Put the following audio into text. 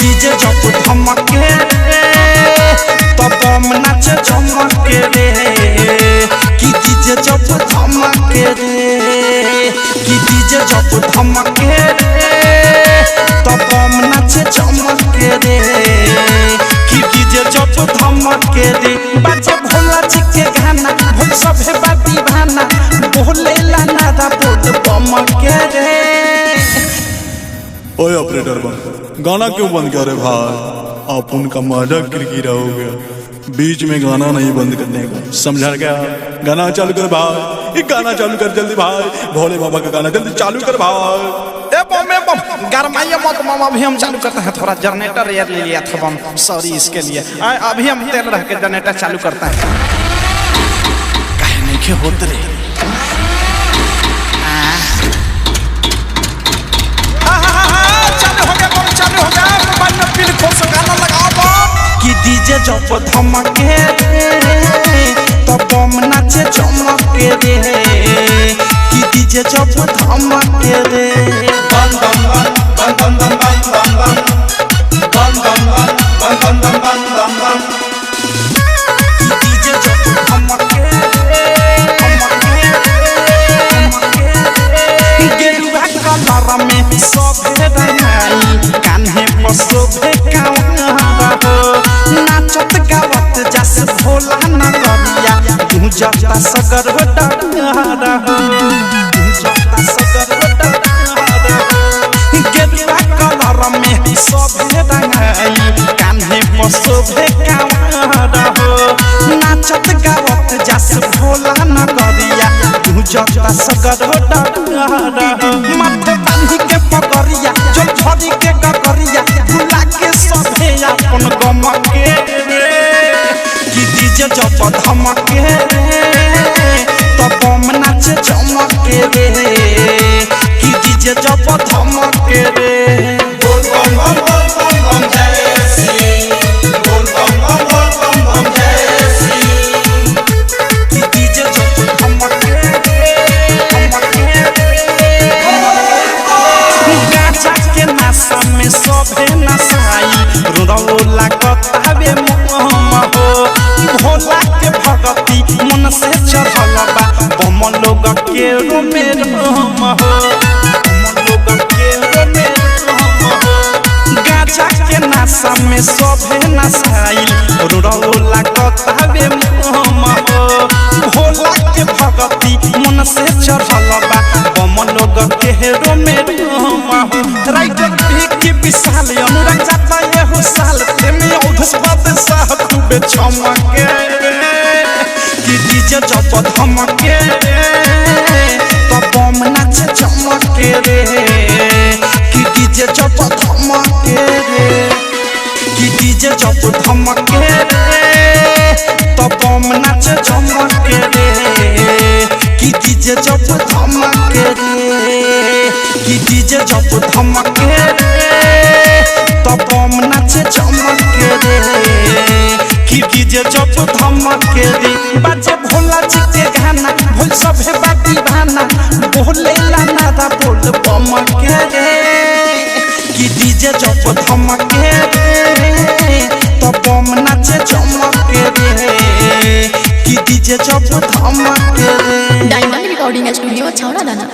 DJ जब धमके तब बम नाचे झमके रे कि डीजे जब धमके रे कि डीजे जब धमके तब बम नाचे झमके रे कि डीजे जब धमके रे बाजे भोला जी के गाना भोल सभे बाती भाना बोले ला नादा बोल बम के रे। ओए ऑपरेटर बंद गाना क्यों बंद कर रहे भाई? आप उनका माजा किरकिरा हो गया, बीच में गाना नहीं बंद करने का, समझा क्या? गाना चालू कर भाई, ये गाना चालू कर जल्दी भाई, भोले बाबा का गाना जल्दी चालू कर भाई। ए बम गरमाइए मत मामा, अभी हम चालू करते हैं, थोड़ा जनरेटर यार ले लिया था बम, सॉरी इसके लिए। अभी हम तेल रह के जनरेटर चालू करते हैं। कहने के होते रे कि डीजे जब धमके तब बम नाचे चमके रे कि डीजे जब धमके रे बम बम बम बम बम बम बम बम बम बम बम बम कि डीजे जब धमके गेरुआ कलर में सभे रंगाई कान्हे पर शोभे नाचत गावत जस भोला नगरिया गुंजता सगर डगरा गुंजता सगर डगरा गेरुआ कलर में सभे रंगाई कान्हे पर शोभे कावरा नाचत गावत जस भोला नगरिया गुंजता सगर डगरा माथे बांधी के पगरिया जो झड़ी के गगरिया भुला के सभे अपन गम के कि डीजे जब धमके तब बम नाचे चमके रे कि डीजे जब धमके रे बोल बम बम बम बम जय श्री बोल बम बम बम बम जय श्री कि डीजे जब धमके गाजा के नशा में सभे नशाई रोला कतावे मोहम हो भोला के भगती मन से चढ़ल बा बम लोग के रोमे रोम हो बम लोग के रोमे रोम हो गाजा के नशा में सभे नशाई रोला कतावे मोहम हो भोला के भगती मन से चढ़ल बा बम लोग के रोमे रोम हो राइटर के विशाल अनुराग जाता ये हो साल प्रेमी औधस बात साह खूबे चमके कि डीजे जब धमके तब बम नाचे चमके रे कि डीजे जब धमके रे कि डीजे जब धमके तब बम नाचे चमके रे कि डीजे जब धमके रे कि डीजे जब धमके तब बम नाचे चमके रे कि डीजे जब धमके रे बाजे भोला जी के गाना भोल सभे बाती भाना बोले ला नादा बोल बम के रे कि डीजे जब धमके तब बम नाचे चमके रे कि डीजे जब धमके रे। डायमंड रिकॉर्डिंग स्टूडियो छौड़ा दाना।